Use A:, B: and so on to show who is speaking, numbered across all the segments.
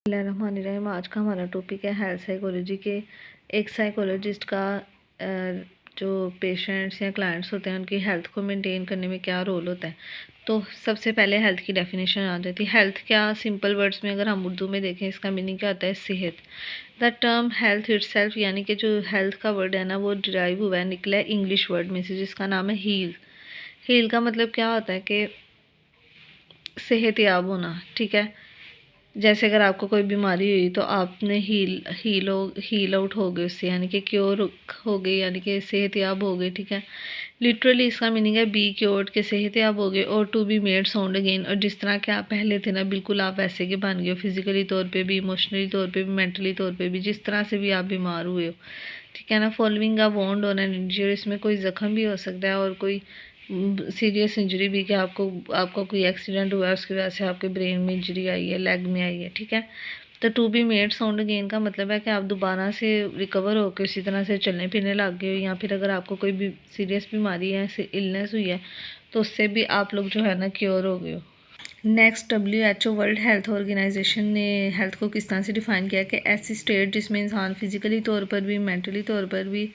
A: बिस्मिल्लाहिर्रहमानिर्रहीम। आज का हमारा टॉपिक है हेल्थ साइकोलॉजी के। एक साइकोलॉजिस्ट का जो पेशेंट्स या क्लाइंट्स होते हैं उनकी हेल्थ को मेंटेन करने में क्या रोल होता है। तो सबसे पहले हेल्थ की डेफिनेशन आ जाती है। हेल्थ क्या, सिंपल वर्ड्स में अगर हम उर्दू में देखें इसका मीनिंग क्या होता है, सेहत। द टर्म हेल्थ इटसेल्फ यानी कि जो हेल्थ का वर्ड है ना वो डिराइव हुआ है, निकला है इंग्लिश वर्ड में से जिसका नाम है हील। हील का मतलब क्या होता है कि सेहतयाब होना, ठीक है। जैसे अगर आपको कोई बीमारी हुई तो आपने हील आउट हो गए उससे, यानी कि क्योर हो गई, यानी कि सेहतयाब हो गई, ठीक है। लिटरली इसका मीनिंग है बी क्योर्ड, के सेहतयाब हो गए, और to be made sound again, और जिस तरह के आप पहले थे ना बिल्कुल आप वैसे के बन गए हो, फिजिकली तौर पे भी, इमोशनली तौर पे भी, मेंटली तौर पे भी, जिस तरह से भी आप बीमार हुए हो, ठीक है ना। फॉलोइंग अ वॉन्ड और एन इंजरी, इसमें कोई ज़ख्म भी हो सकता है और कोई सीरियस इंजरी भी, कि आपका कोई एक्सीडेंट हुआ है उसकी वजह से आपके ब्रेन में इंजरी आई है, लेग में आई है, ठीक है। तो to be made sound again का मतलब है कि आप दोबारा से रिकवर होकर उसी तरह से चलने फिरने लग गए हो, या फिर अगर आपको कोई भी सीरियस बीमारी है, इलनेस हुई है, तो उससे भी आप लोग जो है ना क्योर हो गए हो। Next, WHO world health organisation ने हेल्थ को किस तरह से डिफाइन किया कि ऐसी स्टेट जिसमें इंसान फिजिकली तौर पर भी, मेंटली तौर पर भी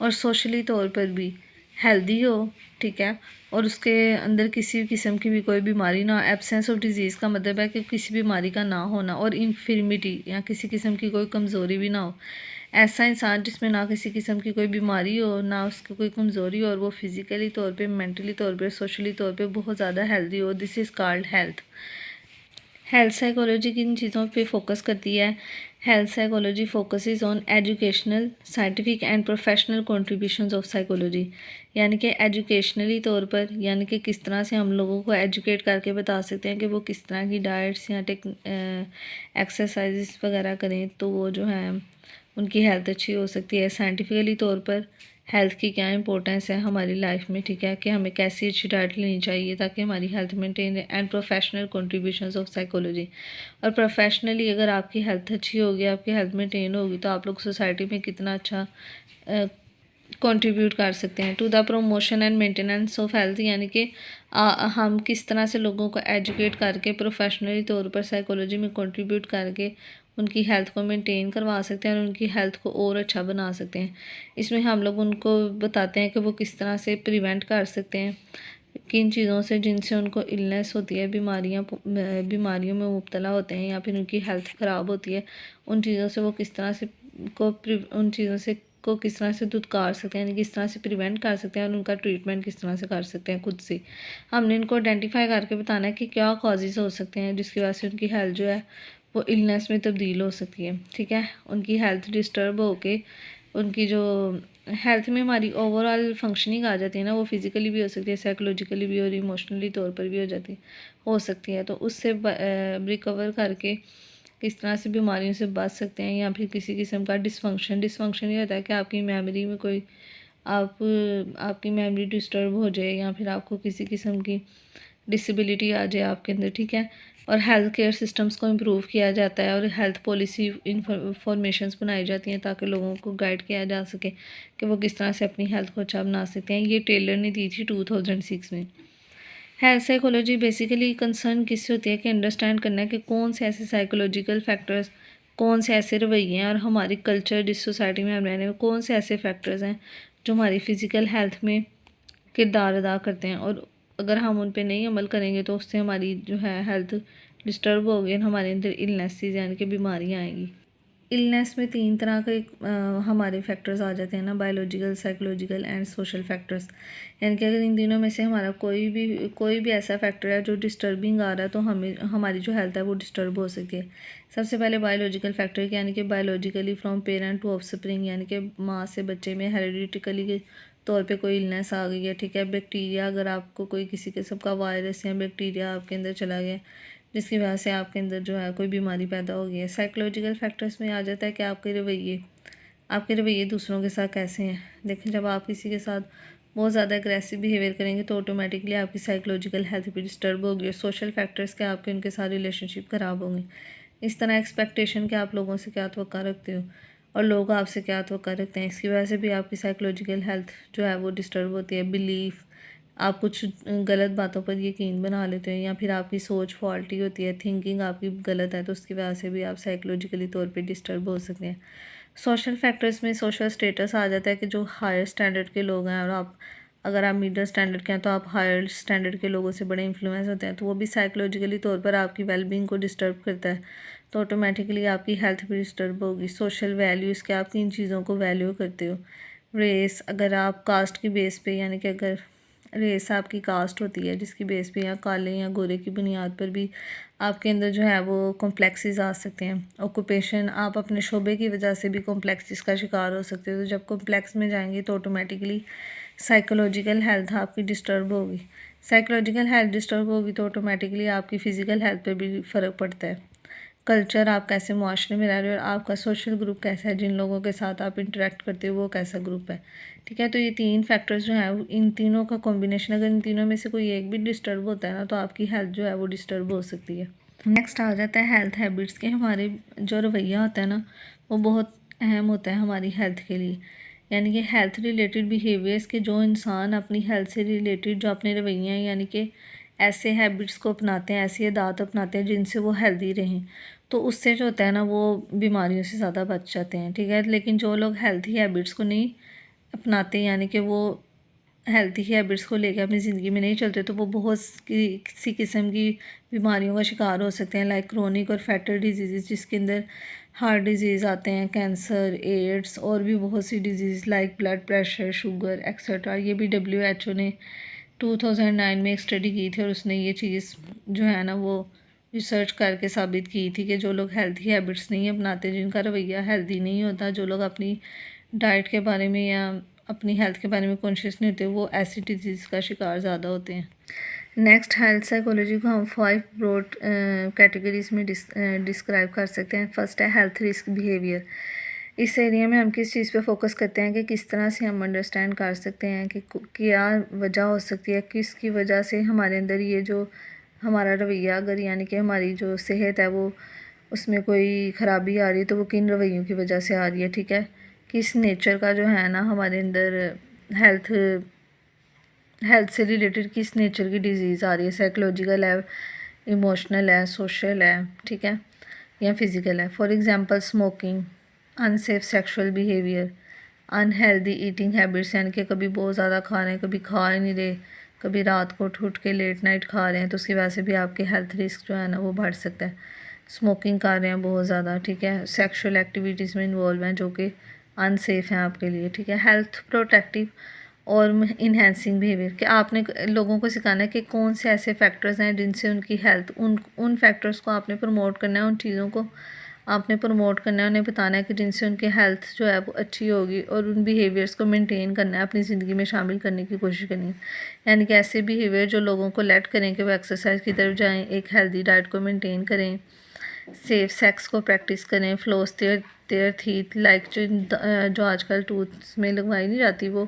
A: और सोशली तौर पर भी हेल्दी हो, ठीक है, और उसके अंदर किसी भी किस्म की भी कोई बीमारी ना हो। एब्सेंस ऑफ डिजीज़ का मतलब है कि किसी बीमारी का ना होना, और इन्फिर्मिटी या किसी किस्म की कोई कमज़ोरी भी ना हो। ऐसा इंसान जिसमें ना किसी किस्म की कोई बीमारी हो, ना उसकी कोई कमज़ोरी हो, और वो फिज़िकली तौर पे, मेंटली तौर पे, सोशली तौर पे बहुत ज़्यादा हेल्दी हो, this is called health. Health psychology किन चीज़ों पे फोकस करती है। Health psychology focuses on educational, scientific and professional contributions of psychology, यानी कि एजुकेशनली तौर पर, यानी कि किस तरह से हम लोगों को एजुकेट करके बता सकते हैं कि वो किस तरह की डाइट्स या एक्सरसाइजेस वगैरह करें तो वो जो है उनकी हेल्थ अच्छी हो सकती है। साइंटिफिकली तौर पर हेल्थ की क्या इंपॉर्टेंस है हमारी लाइफ में, ठीक है, कि हमें कैसी अच्छी डाइट लेनी चाहिए ताकि हमारी हेल्थ मेंटेन रहे। And professional contributions of psychology, और प्रोफेशनली अगर आपकी हेल्थ अच्छी होगी, आपकी हेल्थ मेंटेन होगी, तो आप लोग सोसाइटी में कितना अच्छा कंट्रीब्यूट कर सकते हैं। To the promotion and maintenance of health, यानी कि हम किस तरह से लोगों को एजुकेट करके प्रोफेशनली तौर पर साइकोलॉजी में कंट्रीब्यूट करके उनकी हेल्थ को मेंटेन करवा सकते हैं और उनकी हेल्थ को और अच्छा बना सकते हैं। इसमें हम लोग उनको बताते हैं कि वो किस तरह से प्रिवेंट कर सकते हैं किन चीज़ों से जिनसे उनको इलनेस होती है, बीमारियों में मुब्तला होते हैं, या फिर उनकी हेल्थ ख़राब होती है, उन चीज़ों से वो किस तरह से उन चीज़ों से को किस तरह से दुत्कार सकते हैं, यानी किस तरह से प्रिवेंट कर सकते हैं, और उनका ट्रीटमेंट किस तरह से कर सकते हैं खुद से। हमने इनको आइडेंटिफाई करके बताना है कि क्या कॉजेज़ हो सकते हैं जिसकी वजह से उनकी हेल्थ जो है वो इलनेस में तब्दील हो सकती है, ठीक है। उनकी हेल्थ डिस्टर्ब होके उनकी जो हेल्थ में हमारी ओवरऑल फंक्शनिंग आ जाती है ना, वो फिज़िकली भी हो सकती है, साइकोलॉजिकली भी और इमोशनली तौर पर भी हो सकती है। तो उससे रिकवर करके किस तरह से बीमारियों से बच सकते हैं, या फिर किसी किस्म का डिसफंक्शन ये होता है कि आपकी मेमोरी में कोई आपकी मेमोरी डिस्टर्ब हो जाए, या फिर आपको किसी किस्म की डिसेबिलिटी आ जाए आपके अंदर, ठीक है। और हेल्थ केयर सिस्टम्स को इम्प्रूव किया जाता है और हेल्थ पॉलिसी इंफॉर्मेशंस बनाई जाती हैं ताकि लोगों को गाइड किया जा सके कि वो किस तरह से अपनी हेल्थ को अच्छा बना सकते हैं। ये टेलर ने दी थी 2006 में। हेल्थ साइकोलॉजी बेसिकली कंसर्न किससे होती है कि अंडरस्टैंड करना है कि कौन से ऐसे साइकोलॉजिकल फैक्टर्स, कौन से ऐसे रवैये हैं, और हमारी कल्चर जिस सोसाइटी में हम रहने में कौन से ऐसे फैक्टर्स हैं जो हमारी फ़िज़िकल हेल्थ में किरदार अदा करते हैं, और अगर हम उन पे नहीं अमल करेंगे तो उससे हमारी जो है हेल्थ डिस्टर्ब होगी, हमारे अंदर इलनेसेस यानी कि बीमारियाँ आएंगी। इलनेस में तीन तरह के हमारे फैक्टर्स आ जाते हैं ना, biological, psychological and social factors. यानी कि अगर इन तीनों में से हमारा कोई भी ऐसा फैक्टर है जो डिस्टर्बिंग आ रहा है तो हमें हमारी जो हेल्थ है वो डिस्टर्ब हो सकती है। सबसे पहले बायोलॉजिकल फैक्टर, यानी कि biologically from parent to offspring, यानी कि माँ से बच्चे में हेरिडिटिकली के तौर पे कोई इलनेस आ गई है, ठीक है। बैक्टीरिया, अगर आपको कोई किसी किस्म का वायरस या बैक्टीरिया आपके अंदर चला गया जिसकी वजह से आपके अंदर जो है कोई बीमारी पैदा हो गई है। साइकोलॉजिकल फैक्टर्स में आ जाता है कि आपके रवैये दूसरों के साथ कैसे हैं। देखें, जब आप किसी के साथ बहुत ज़्यादा एग्रेसिव बिहेवियर करेंगे तो ऑटोमेटिकली आपकी साइकोलॉजिकल हेल्थ भी डिस्टर्ब होगी, और सोशल फैक्टर्स के आपके उनके साथ रिलेशनशिप ख़राब होंगे। इस तरह एक्सपेक्टेशन के आप लोगों से क्या तवक्का रखते हो और लोग आपसे क्या तवक्का रखते हैं, इसकी वजह से भी आपकी साइकोलॉजिकल हेल्थ जो है वो डिस्टर्ब होती है। बिलीफ, आप कुछ गलत बातों पर यकीन बना लेते हैं, या फिर आपकी सोच फॉल्टी होती है, थिंकिंग आपकी गलत है, तो उसकी वजह से भी आप साइकोलॉजिकली तौर पे डिस्टर्ब हो सकते हैं। सोशल फैक्टर्स में सोशल स्टेटस आ जाता है कि जो हायर स्टैंडर्ड के लोग हैं और आप अगर आप मिडिल स्टैंडर्ड के हैं तो आप हायर स्टैंडर्ड के लोगों से बड़े इन्फ्लुएंस होते हैं, तो वो भी साइकोलॉजिकली तौर पर आपकी वेलबींग को डिस्टर्ब करता है, तो ऑटोमेटिकली आपकी हेल्थ भी डिस्टर्ब होगी। सोशल वैल्यूज़ के आप किन चीज़ों को वैल्यू करते हो। रेस, अगर आप कास्ट की बेस पे, यानी कि अगर रेस आपकी कास्ट होती है जिसकी बेस पे या काले या गोरे की बुनियाद पर भी आपके अंदर जो है वो कॉम्प्लेक्सेस आ सकते हैं। ऑक्यूपेशन, आप अपने शोबे की वजह से भी कॉम्प्लेक्सेस का शिकार हो सकते हो, तो जब कॉम्प्लेक्स में जाएंगे तो ऑटोमेटिकली साइकोलॉजिकल हेल्थ आपकी डिस्टर्ब होगी। साइकोलॉजिकल हेल्थ डिस्टर्ब होगी तो ऑटोमेटिकली आपकी फ़िज़िकल हेल्थ पे भी फ़र्क पड़ता है। कल्चर, आप कैसे मुआशरे में रह रहे हो और आपका सोशल ग्रुप कैसा है, जिन लोगों के साथ आप इंटरेक्ट करते हो वो कैसा ग्रुप है, ठीक है। तो ये 3 फैक्टर्स जो हैं, इन तीनों का कॉम्बिनेशन, अगर इन तीनों में से कोई एक भी डिस्टर्ब होता है ना, तो आपकी हेल्थ जो है वो डिस्टर्ब हो सकती है। नेक्स्ट आ जाता है हेल्थ हैबिट्स के। हमारे जो रवैया होता है ना, वो बहुत अहम होता है हमारी हेल्थ के लिए। यानी कि हेल्थ रिलेटेड बिहेवियर्स के, जो इंसान अपनी हेल्थ से रिलेटेड जो अपने रवैये हैं, यानी कि ऐसे हैबिट्स को अपनाते हैं, ऐसी आदत अपनाते हैं जिनसे वो हेल्दी रहें, तो उससे जो होता है ना वो बीमारियों से ज़्यादा बच जाते हैं, ठीक है। लेकिन जो लोग हेल्थी हैबिट्स को नहीं अपनाते, यानी कि वो हेल्थी हैबिट्स को लेकर अपनी ज़िंदगी में नहीं चलते, तो वो बहुत किसी किस्म की बीमारियों का शिकार हो सकते हैं, लाइक क्रोनिक और फैटल डिजीज़, जिसके अंदर हार्ट डिजीज़ आते हैं, कैंसर, एड्स और भी बहुत सी diseases like blood pressure, sugar etcetera. ये भी WHO ने 2009 में एक स्टडी की थी और उसने ये चीज़ जो है ना वो रिसर्च करके साबित की थी कि जो लोग हेल्थी हैबिट्स नहीं अपनाते, जिनका रवैया हेल्दी नहीं होता, जो लोग अपनी डाइट के बारे में या अपनी हेल्थ के बारे में कॉन्शियस नहीं होते, वो ऐसी डिजीज़ का शिकार ज़्यादा होते हैं। नेक्स्ट, हेल्थ साइकोलॉजी को हम 5 ब्रॉड कैटेगरीज में डिस्क्राइब कर सकते हैं। फर्स्ट है हेल्थ रिस्क बिहेवियर। इस एरिया में हम किस चीज़ पे फोकस करते हैं कि किस तरह से हम अंडरस्टैंड कर सकते हैं कि क्या वजह हो सकती है, किसकी वजह से हमारे अंदर ये जो हमारा रवैया, अगर यानी कि हमारी जो सेहत है वो उसमें कोई ख़राबी आ रही है, तो वो किन रवैयों की वजह से आ रही है, ठीक है। किस नेचर का जो है ना हमारे अंदर हेल्थ से रिलेटेड किस नेचर की डिजीज़ आ रही है, साइकोलॉजिकल है, इमोशनल है, सोशल है, ठीक है, या फिज़िकल है। For example smoking, unsafe sexual behaviour, unhealthy eating habits, यानी कि कभी बहुत ज़्यादा खा रहे हैं, कभी खा ही नहीं रहे, कभी रात को उठ के लेट नाइट खा रहे हैं, तो उसकी वजह से भी आपके हेल्थ रिस्क जो है ना वो बढ़ सकता है। स्मोकिंग कर रहे हैं बहुत ज़्यादा, ठीक है, सेक्सुअल एक्टिविटीज़ में इन्वॉल्व हैं जो कि अनसेफ हैं आपके लिए, ठीक है। हेल्थ प्रोटेक्टिव और इन्हेंसिंग बिहेवियर, कि आपने लोगों को सिखाना है कि कौन से ऐसे फैक्टर्स हैं जिनसे उनकी हेल्थ, उन फैक्टर्स को आपने प्रमोट करना है, उन चीज़ों को आपने प्रमोट करना है, उन्हें बताना है कि जिनसे उनकी हेल्थ जो है वो अच्छी होगी, और उन बिहेवियर्स को मेंटेन करना है, अपनी ज़िंदगी में शामिल करने की कोशिश करनी है। यानी कि ऐसे बिहेवियर जो लोगों को लेट करें कि वो एक्सरसाइज की तरफ जाएँ, एक हेल्दी डाइट को मेनटेन करें, सेफ सेक्स को प्रैक्टिस करें, फ्लोस देयर थीथ, लाइक जो आजकल टूथ्स में लगवाई नहीं जाती, वो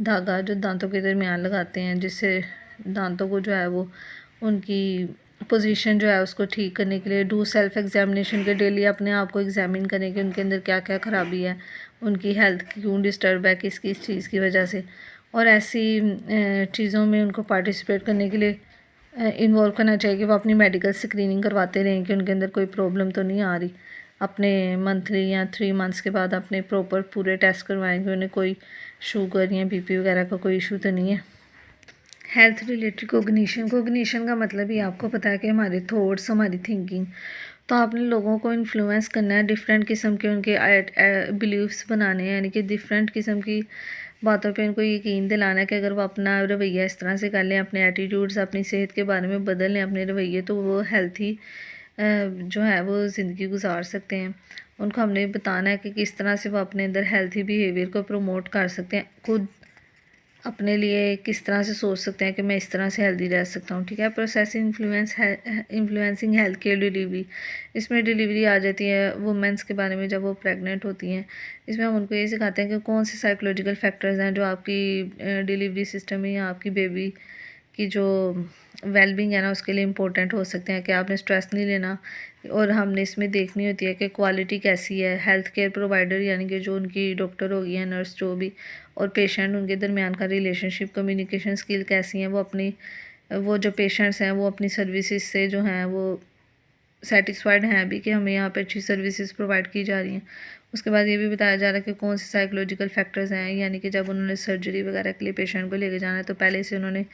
A: धागा जो दांतों के दरमियान लगाते हैं, जिससे दांतों को जो है वो उनकी पोजीशन जो है उसको ठीक करने के लिए डू सेल्फ एग्जामिनेशन के डेली अपने आप को एग्जामिन करें कि उनके अंदर क्या क्या ख़राबी है, उनकी हेल्थ क्यों डिस्टर्ब है, किस किस चीज़ की वजह से, और ऐसी चीज़ों में उनको पार्टिसिपेट करने के लिए इन्वॉल्व करना चाहिए कि वो अपनी मेडिकल स्क्रीनिंग करवाते रहें कि उनके अंदर कोई प्रॉब्लम तो नहीं आ रही। अपने मंथली या 3 मंथ्स के बाद अपने प्रॉपर पूरे टेस्ट करवाएंगे, उन्हें कोई शुगर या बीपी वगैरह का कोई इशू तो नहीं है। हेल्थ रिलेटेड कोग्निशन का मतलब ही आपको पता है कि हमारे थॉट्स, हमारी थिंकिंग, तो आपने लोगों को इन्फ्लुएंस करना है, डिफरेंट किस्म के उनके बिलीव्स बनाने हैं, यानी कि डिफरेंट किस्म की बातों पे उनको यकीन दिलाना है कि अगर वो अपना रवैया इस तरह से कर लें, अपने एटीट्यूड्स, अपनी सेहत के बारे में बदल लें अपने रवैये, तो वो हेल्थी जो है वो ज़िंदगी गुजार सकते हैं। उनको हमने बताना है कि किस तरह से वो अपने अंदर हेल्थी बिहेवियर को प्रमोट कर सकते हैं, खुद अपने लिए किस तरह से सोच सकते हैं कि मैं इस तरह से हेल्दी रह सकता हूँ, ठीक है। Processing influencing health care delivery, इसमें डिलीवरी आ जाती है वुमेंस के बारे में जब वो प्रेग्नेंट होती हैं। इसमें हम उनको ये सिखाते हैं कि कौन से साइकोलॉजिकल फैक्टर्स हैं जो आपकी डिलीवरी सिस्टम में या आपकी बेबी की जो वेलबींग है ना उसके लिए इम्पोर्टेंट हो सकते हैं, कि आपने स्ट्रेस नहीं लेना, और हमने इसमें देखनी होती है कि क्वालिटी कैसी है। हेल्थ केयर प्रोवाइडर यानी कि जो उनकी डॉक्टर होगी या नर्स जो भी, और पेशेंट, उनके दरमियान का रिलेशनशिप, कम्युनिकेशन स्किल कैसी हैं, वो जो पेशेंट्स हैं वो अपनी सर्विसेज से जो हैं वो सेटिस्फाइड हैं भी कि हमें यहाँ पे अच्छी सर्विसेज प्रोवाइड की जा रही हैं। उसके बाद ये भी बताया जा रहा है कि कौन से साइकोलॉजिकल फैक्टर्स हैं, यानी कि जब उन्होंने सर्जरी वगैरह के लिए पेशेंट को लेके जाना है तो पहले से उन्होंने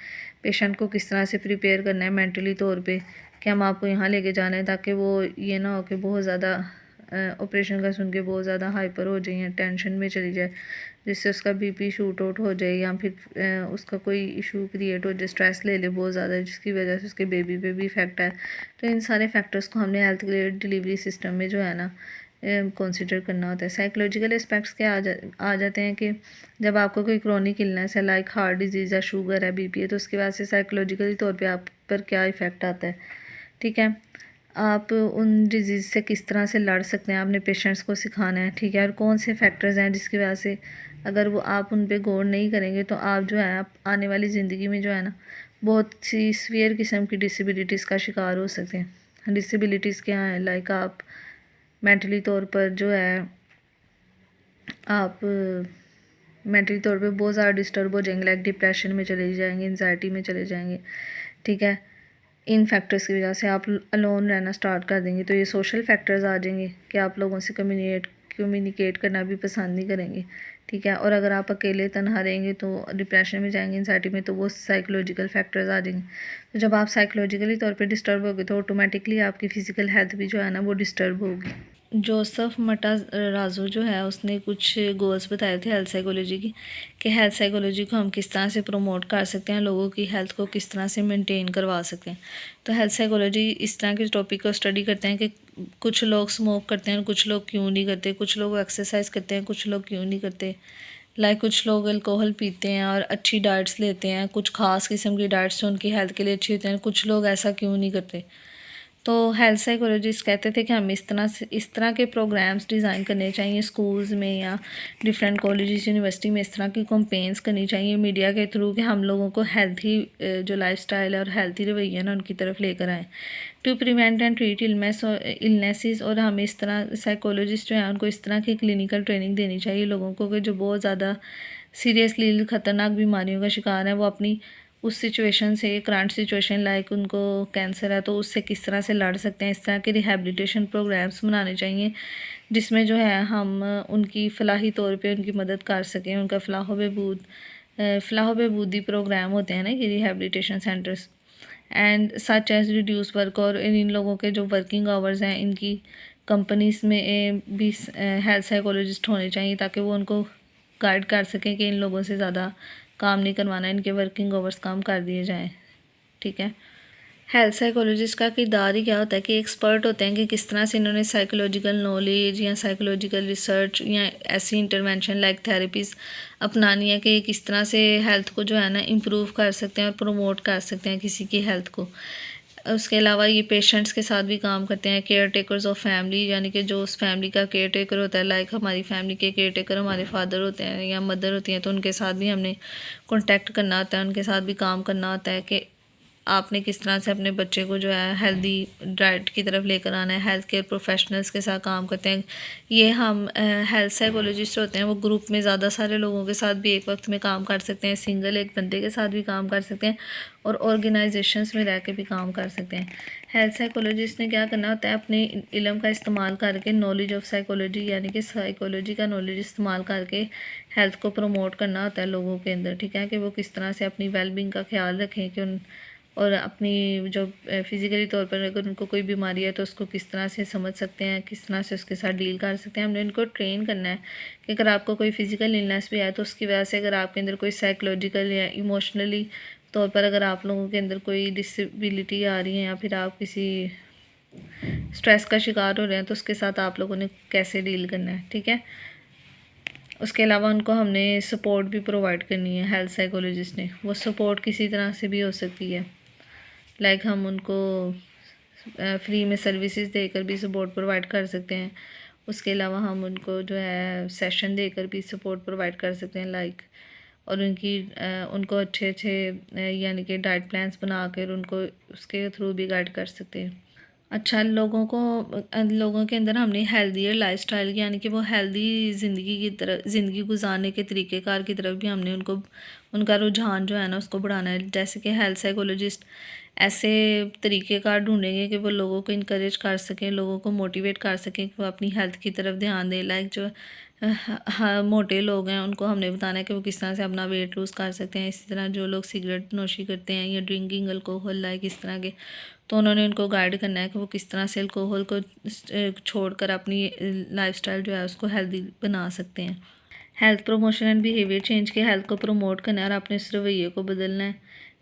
A: पेशेंट को किस तरह से प्रिपेयर करना है मेंटली तौर पे कि हम आपको यहाँ लेके जाना है, ताकि वो ये ना हो कि बहुत ज़्यादा ऑपरेशन का सुन के बहुत ज़्यादा हाइपर हो जाए या टेंशन में चली जाए, जिससे उसका बीपी शूट आउट हो जाए या फिर उसका कोई इशू क्रिएट हो जाए, स्ट्रेस ले ले बहुत ज़्यादा, जिसकी वजह से उसके बेबी पे भी इफ़ेक्ट है। तो इन सारे फैक्टर्स को हमने हेल्थ केयर डिलीवरी सिस्टम में जो है ना कंसिडर करना होता है। साइकोलॉजिकल एस्पेक्ट्स क्या आ जाते हैं कि जब आपको कोई क्रॉनिक इलनेस है, लाइक हार्ट डिजीज़ है, शुगर है, बीपी है, तो उसकी वजह से साइकोलॉजिकली तौर पे आप पर क्या इफ़ेक्ट आता है, ठीक है। आप उन डिजीज़ से किस तरह से लड़ सकते हैं, आपने पेशेंट्स को सिखाना है, ठीक है। और कौन से फैक्टर्स हैं जिसकी वजह से अगर वो आप उन पे गौर नहीं करेंगे तो आप जो है आप आने वाली ज़िंदगी में जो है ना बहुत सी सीवियर किस्म की डिसेबिलिटीज़ का शिकार हो सकते हैं। डिसेबिलिटीज़ क्या हैं, लाइक आप मेंटली तौर पर जो है आप मेंटली तौर पे बहुत ज़्यादा डिस्टर्ब हो जाएंगे, लाइक डिप्रेशन में चले जाएंगे, एंजाइटी में चले जाएंगे, ठीक है। इन फैक्टर्स की वजह से आप अलोन रहना स्टार्ट कर देंगे, तो ये सोशल फैक्टर्स आ जाएंगे कि आप लोगों से कम्युनिकेट करना भी पसंद नहीं करेंगे, ठीक है। और अगर आप अकेले तनहा रहेंगे तो डिप्रेशन में जाएंगे, एंजाइटी में, तो वो साइकोलॉजिकल फैक्टर्स आ जाएंगे। तो जब आप साइकोलॉजिकली तौर पे डिस्टर्ब होगे तो ऑटोमेटिकली आपकी फ़िज़िकल हेल्थ भी जो है ना वो डिस्टर्ब होगी। जोसेफ मटाराजो जो है उसने कुछ गोल्स बताए थे हेल्थ साइकोलॉजी की, कि हेल्थ साइकोलॉजी को हम किस तरह से प्रमोट कर सकते हैं, लोगों की हेल्थ को किस तरह से मेंटेन करवा सकते हैं। तो हेल्थ साइकोलॉजी इस तरह के टॉपिक को स्टडी करते हैं कि कुछ लोग स्मोक करते हैं, कुछ लोग क्यों नहीं करते, कुछ लोग एक्सरसाइज करते हैं, कुछ लोग क्यों नहीं करते, लाइक कुछ लोग अल्कोहल पीते हैं और अच्छी डाइट्स लेते हैं, कुछ ख़ास किस्म की डाइट्स जो उनकी हेल्थ के लिए अच्छी होती हैं, कुछ लोग ऐसा क्यों नहीं करते। तो हेल्थ साइकोलॉजिस्ट कहते थे कि हम इस तरह के प्रोग्राम्स डिज़ाइन करने चाहिए स्कूल्स में या डिफरेंट कॉलेजेस यूनिवर्सिटी में, इस तरह की कैंपेन्स करनी चाहिए मीडिया के थ्रू कि हम लोगों को हेल्थी जो लाइफस्टाइल है और हेल्थी रवैया ना उनकी तरफ लेकर आएँ, to prevent and treat illnesses. और हमें इस तरह साइकोलॉजिस्ट जो है उनको इस तरह की क्लिनिकल ट्रेनिंग देनी चाहिए लोगों को कि जो बहुत ज़्यादा सीरियसली ख़तरनाक बीमारियों का शिकार है, वो अपनी उस सिचुएशन से, करंट सिचुएशन लाइक उनको कैंसर है तो उससे किस तरह से लड़ सकते हैं, इस तरह के रिहेबिलिटेशन प्रोग्राम्स बनाने चाहिए जिसमें जो है हम उनकी फलाही तौर पे उनकी मदद कर सकें, उनका फलाह बहबूदी प्रोग्राम होते हैं ना ये rehabilitation centres, and such as reduce work. और इन लोगों के जो वर्किंग आवर्स हैं इनकी कंपनीज़ में भी हेल्थ साइकोलॉजिस्ट होने चाहिए ताकि वो उनको गाइड कर सकें कि इन लोगों से ज़्यादा काम नहीं करवाना, इनके वर्किंग आवर्स काम कर दिए जाएं, ठीक है। हेल्थ साइकोलॉजिस्ट का किरदार ही क्या होता है कि एक्सपर्ट होते हैं कि किस तरह से इन्होंने साइकोलॉजिकल नॉलेज या साइकोलॉजिकल रिसर्च या ऐसी इंटरवेंशन लाइक थेरेपीज़ अपनानी है कि किस तरह से हेल्थ को जो है ना इम्प्रूव कर सकते हैं और प्रमोट कर सकते हैं किसी की हेल्थ को। उसके अलावा ये पेशेंट्स के साथ भी काम करते हैं, केयर टेकर्स ऑफ फैमिली, यानी कि जो उस फैमिली का केयर टेकर होता है, लाइक हमारी फैमिली के केयर टेकर हमारे फादर होते हैं या मदर होती हैं, तो उनके साथ भी हमने कॉन्टेक्ट करना होता है, उनके साथ भी काम करना होता है कि आपने किस तरह से अपने बच्चे को जो है हेल्दी डाइट की तरफ लेकर आना है। हेल्थ केयर प्रोफेशनल्स के साथ काम करते हैं, ये हम हेल्थ साइकोलॉजिस्ट होते हैं वो ग्रुप में ज़्यादा सारे लोगों के साथ भी एक वक्त में काम कर सकते हैं, सिंगल एक बंदे के साथ भी काम कर सकते हैं और ऑर्गेनाइजेशंस में रह के भी काम कर सकते हैं। हेल्थ साइकोलॉजिस्ट ने क्या करना होता है, अपने इल्म का इस्तेमाल करके, नॉलेज ऑफ साइकोलॉजी यानी कि साइकोलॉजी का नॉलेज इस्तेमाल करके हेल्थ को प्रमोट करना होता है लोगों के अंदर, ठीक है, कि वो किस तरह से अपनी वेलबींग का ख्याल रखें कि उन और अपनी जो फिज़िकली तौर पर अगर उनको कोई बीमारी है तो उसको किस तरह से समझ सकते हैं, किस तरह से उसके साथ डील कर सकते हैं। हमने उनको ट्रेन करना है कि अगर आपको कोई फ़िज़िकल इलनेस भी आए तो उसकी वजह से अगर आपके अंदर कोई साइकोलॉजिकल या इमोशनली तौर पर अगर आप लोगों के अंदर कोई डिसेबिलिटी आ रही है या फिर आप किसी स्ट्रेस का शिकार हो रहे हैं तो उसके साथ आप लोगों ने कैसे डील करना है, ठीक है। उसके अलावा उनको हमने सपोर्ट भी प्रोवाइड करनी है। हेल्थ साइकोलॉजिस्ट ने वो सपोर्ट किसी तरह से भी हो सकती है, लाइक हम उनको फ्री में सर्विसेज देकर भी सपोर्ट प्रोवाइड कर सकते हैं। उसके अलावा हम उनको जो है सेशन देकर भी सपोर्ट प्रोवाइड कर सकते हैं, लाइक और उनको अच्छे अच्छे यानी कि डाइट प्लान्स बना कर उनको उसके थ्रू भी गाइड कर सकते हैं। अच्छा, लोगों के अंदर हमने हेल्दियर लाइफस्टाइल यानी कि वो हेल्दी ज़िंदगी गुजारने के तरीक़ेकार की तरफ भी हमने उनका रुझान जो है ना उसको बढ़ाना है। जैसे कि हेल्थ साइकोलॉजिस्ट ऐसे तरीक़ेकार ढूंढेंगे कि वो लोगों को इनकरेज कर सकें, लोगों को मोटिवेट कर सकें कि वो अपनी हेल्थ की तरफ ध्यान दें। लाइक जो मोटे लोग हैं उनको हमने बताना है कि वो किस तरह से अपना वेट लूज़ कर सकते हैं। इसी तरह जो लोग सिगरेट नोशी करते हैं या ड्रिंकिंग अल्कोहल लाइक इस तरह के, तो उन्होंने उनको गाइड करना है कि वो किस तरह से अल्कोहल को छोड़कर अपनी लाइफस्टाइल जो है उसको हेल्दी बना सकते हैं। Health promotion and behaviour change के हेल्थ को प्रमोट करना है और अपने इस रवैये को बदलना है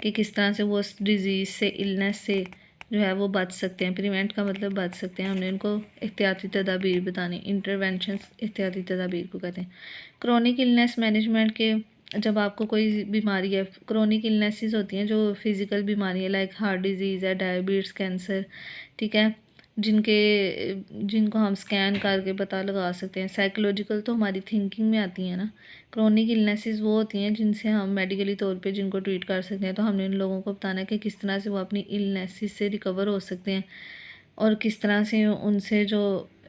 A: कि किस तरह से वो उस डिज़ीज़ से, इलनेस से जो है वो बच सकते हैं। प्रिवेंट का मतलब बच सकते हैं। हमने उनको एहतियाती तदाबीर बतानी, इंटरवेंशंस एहतियाती तदाबीर को कहते हैं। क्रोनिक इलनेस मैनेजमेंट के, जब आपको कोई बीमारी है, क्रोनिक इलनेसेस होती हैं जो फिज़िकल बीमारी है लाइक हार्ट डिजीज़ है, डायबिटीज़, कैंसर, ठीक है, जिनको हम स्कैन करके पता लगा सकते हैं। साइकोलॉजिकल तो हमारी थिंकिंग में आती है ना। क्रोनिक इलनेसेस वो होती हैं जिनसे हम मेडिकली तौर पे जिनको ट्रीट कर सकते हैं। तो हमने इन लोगों को बताना है कि किस तरह से वो अपनी इलनेसेस से रिकवर हो सकते हैं और किस तरह से उनसे जो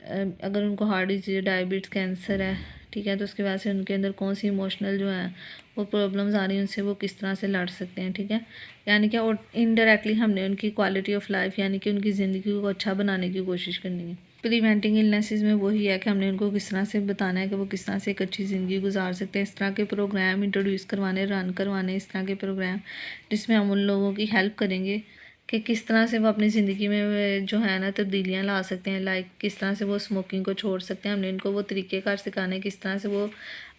A: अगर उनको हार्ट डिजीज, डायबिटीज़, कैंसर है, ठीक है, तो उसके बाद से उनके अंदर कौन सी इमोशनल जो है वो प्रॉब्लम्स आ रही हैं उनसे वो किस तरह से लड़ सकते हैं, ठीक है। यानी कि और इनडायरेक्टली हमने उनकी क्वालिटी ऑफ लाइफ यानी कि उनकी ज़िंदगी को अच्छा बनाने की कोशिश करनी है। प्रिवेंटिंग इलनेसेस में वही है कि हमने उनको किस तरह से बताना है कि वो किस तरह से एक अच्छी ज़िंदगी गुजार सकते हैं। इस तरह के प्रोग्राम इंट्रोड्यूस करवाने, रन करवाने, इस तरह के प्रोग्राम जिसमें हम उन लोगों की हेल्प करेंगे कि किस तरह से वो अपनी ज़िंदगी में जो है ना तब्दीलियाँ ला सकते हैं। लाइक किस तरह से वो स्मोकिंग को छोड़ सकते हैं। हमने इनको वो तरीक़ेकार सिखाने किस तरह से वो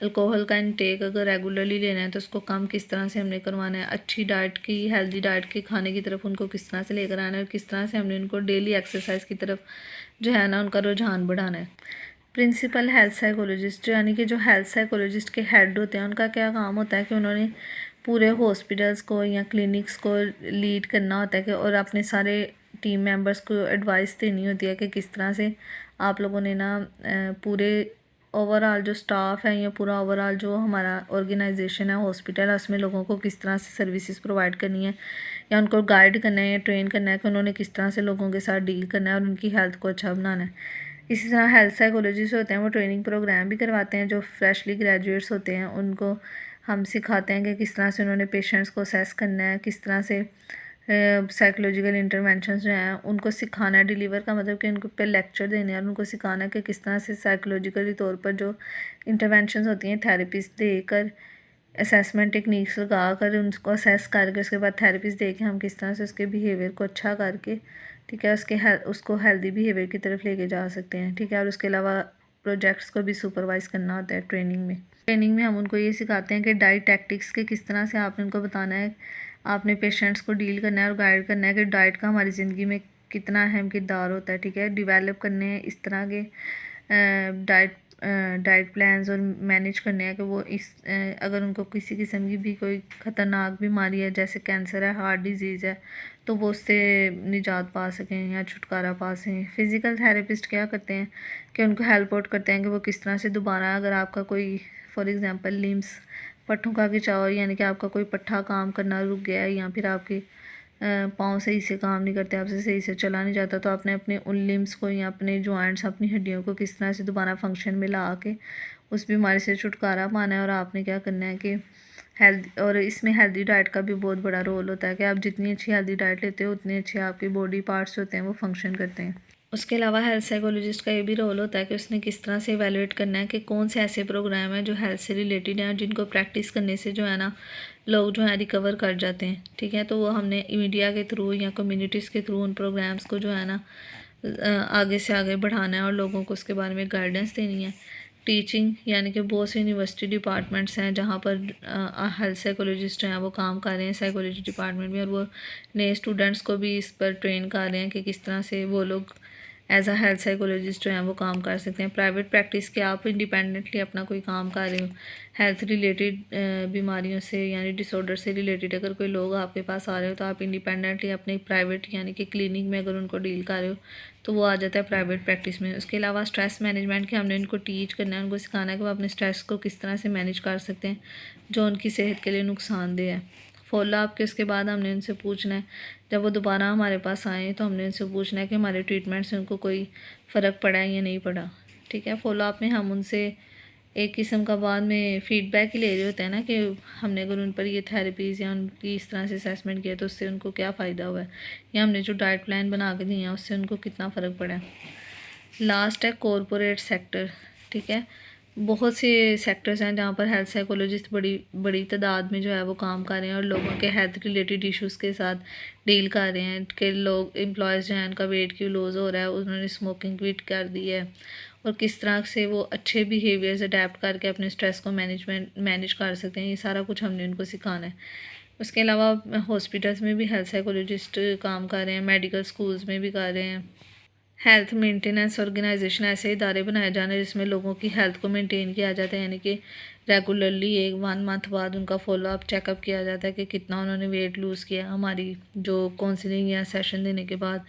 A: अल्कोहल का इंटेक अगर रेगुलरली लेना है तो उसको कम किस तरह से हमने करवाना है। अच्छी डाइट की, हेल्दी डाइट के खाने की तरफ उनको किस तरह से लेकर आना है और किस तरह से हमने उनको डेली एक्सरसाइज की तरफ जो है ना उनका रुझान बढ़ाना है। प्रिंसिपल हेल्थ साइकोलॉजिस्ट यानी कि जो हेल्थ साइकोलॉजिस्ट के हेड होते हैं उनका क्या काम होता है कि उन्होंने पूरे हॉस्पिटल्स को या क्लिनिक्स को लीड करना होता है कि और अपने सारे टीम मेंबर्स को एडवाइस देनी होती है कि किस तरह से आप लोगों ने ना पूरे ओवरऑल जो स्टाफ है या पूरा ओवरऑल जो हमारा ऑर्गेनाइजेशन है हॉस्पिटल है उसमें लोगों को किस तरह से सर्विसेज प्रोवाइड करनी है या उनको गाइड करना है या ट्रेन करना है कि उन्होंने किस तरह से लोगों के साथ डील करना है और उनकी हेल्थ को अच्छा बनाना है। इसी तरह हेल्थ साइकोलॉजिस्ट होते हैं वो ट्रेनिंग प्रोग्राम भी करवाते हैं। जो फ्रेशली ग्रेजुएट्स होते हैं उनको हम सिखाते हैं कि किस तरह से उन्होंने पेशेंट्स को असेस करना है, किस तरह से साइकोलॉजिकल इंटरवेंशंस जो हैं उनको सिखाना है। डिलीवर का मतलब कि उनको पे लेक्चर देने हैं और उनको सिखाना है कि किस तरह से साइकोलॉजिकली तौर पर जो इंटरवेंशंस होती हैं थेरेपिस्ट देकर, असेसमेंट टेक्निक्स लगा कर उनको असेस करके उसके बाद थेरेपिस्ट दे के हम किस तरह से उसके बिहेवियर को अच्छा करके, ठीक है, उसको हेल्दी बिहेवियर की तरफ लेके जा सकते हैं, ठीक है। और उसके अलावा प्रोजेक्ट्स को भी सुपरवाइज़ करना होता है ट्रेनिंग में हम उनको ये सिखाते हैं कि डाइट टैक्टिक्स के किस तरह से आपने उनको बताना है, आपने पेशेंट्स को डील करना है और गाइड करना है कि डाइट का हमारी ज़िंदगी में कितना अहम किरदार होता है, ठीक है। डेवलप करने हैं इस तरह के डाइट प्लान्स और मैनेज करने हैं कि वो अगर उनको किसी किस्म की भी कोई ख़तरनाक बीमारी है जैसे कैंसर है, हार्ट डिजीज़ है, तो वो उससे निजात पा सकें या छुटकारा पा सकें। फ़िज़िकल थेरेपिस्ट क्या करते हैं कि उनको हेल्प आउट करते हैं कि वो किस तरह से दोबारा अगर आपका कोई फॉर एग्ज़ाम्पल लिम्स, पट्ठों का खिंचाव यानी कि आपका कोई पट्ठा काम करना रुक गया है या फिर आपके पाँव सही से काम नहीं करते, आपसे सही से चला नहीं जाता, तो आपने अपने उन लिम्स को या अपने जॉइंट्स, अपनी हड्डियों को किस तरह से दोबारा फंक्शन में ला के उस बीमारी से छुटकारा पाना है। और आपने क्या करना है कि और इसमें हेल्दी डाइट का भी बहुत बड़ा रोल होता है कि आप जितनी अच्छी हेल्दी डाइट लेते हो उतने अच्छे आपके बॉडी पार्ट्स होते हैं वो फंक्शन करते हैं। उसके अलावा हेल्थ साइकोलॉजिस्ट का ये भी रोल होता है कि उसने किस तरह से इवैल्यूएट करना है कि कौन से ऐसे प्रोग्राम हैं जो हेल्थ से रिलेटेड हैं और जिनको प्रैक्टिस करने से जो है ना लोग जो है रिकवर कर जाते हैं, ठीक है। तो वो हमने मीडिया के थ्रू या कम्युनिटीज़ के थ्रू उन प्रोग्राम्स को जो है ना आगे से आगे बढ़ाना है और लोगों को उसके बारे में गाइडेंस देनी है। टीचिंग यानी कि बहुत से यूनिवर्सिटी डिपार्टमेंट्स हैं जहाँ पर हेल्थ साइकोलॉजिस्ट हैं वो काम कर रहे हैं साइकोलॉजी डिपार्टमेंट में, और वो नए स्टूडेंट्स को भी इस पर ट्रेन कर रहे हैं कि किस तरह से वो लोग एज अ हेल्थ साइकोलॉजिस्ट जो हैं वो काम कर सकते हैं। प्राइवेट प्रैक्टिस के आप इंडिपेंडेंटली अपना कोई काम कर रहे हो हेल्थ रिलेटेड बीमारियों से यानी डिसऑर्डर से रिलेटेड अगर कोई लोग आपके पास आ रहे हो तो आप इंडिपेंडेंटली अपने प्राइवेट यानी कि क्लिनिक में अगर उनको डील कर रहे हो तो वो आ जाता है प्राइवेट प्रैक्टिस में। उसके अलावा स्ट्रेस मैनेजमेंट के हमने उनको टीच करना है, उनको सिखाना है कि वो अपने स्ट्रेस को किस तरह से मैनेज कर सकते हैं जो उनकी सेहत के लिए नुकसानदेह है। फॉलो अप के इसके बाद हमने उनसे पूछना है, जब वो दोबारा हमारे पास आए तो हमने उनसे पूछना है कि हमारे ट्रीटमेंट से उनको कोई फ़र्क पड़ा है या नहीं पड़ा। ठीक है, फॉलो अप में हम उनसे एक किस्म का बाद में फ़ीडबैक ही ले रहे होते हैं ना कि हमने अगर उन पर ये थेरेपीज़ या उनकी इस तरह से असेसमेंट किया तो उससे उनको क्या फ़ायदा हुआ है, या हमने जो डाइट प्लान बना के दिए हैं उससे उनको कितना फ़र्क पड़ा है। लास्ट है कॉरपोरेट सेक्टर। ठीक है, बहुत से सेक्टर्स हैं जहाँ पर हेल्थ साइकोलॉजिस्ट बड़ी बड़ी तादाद में जो है वो काम कर रहे हैं और लोगों के हेल्थ रिलेटेड इश्यूज़ के साथ डील कर रहे हैं कि लोग एम्प्लॉयज़ जो हैं उनका वेट क्यों लूज़ हो रहा है, उन्होंने स्मोकिंग क्विट कर दी है, और किस तरह से वो अच्छे बिहेवियर्स अडेप्ट करके अपने स्ट्रेस को मैनेज कर सकते हैं। ये सारा कुछ हमने उनको सिखाना है। उसके अलावा हॉस्पिटल्स में भी हेल्थ साइकोलॉजिस्ट काम कर रहे हैं, मेडिकल स्कूल्स में भी कर रहे हैं। हेल्थ मेंटेनेंस ऑर्गेनाइजेशन ऐसे इदारे बनाए जाने जिसमें लोगों की हेल्थ को मेंटेन किया जाता है, यानी कि रेगुलरली 1 मंथ बाद उनका फॉलो अप चेकअप किया जाता है कि कितना उन्होंने वेट लूज़ किया। हमारी जो काउंसलिंग या सेशन देने के बाद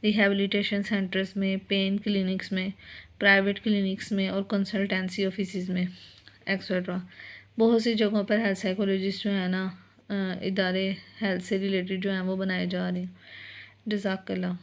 A: रिहेबिलिटेशन सेंटर्स में, पेन क्लिनिक्स में, प्राइवेट क्लिनिक्स में और कंसल्टेंसी ऑफिस में एक्सेट्रा बहुत सी जगहों पर हेल्थ साइकोलॉजिस्ट जो है ना इदारे हेल्थ से रिलेटेड जो हैं वो बनाए जा रहे हैं। जज़ाकल्लाह।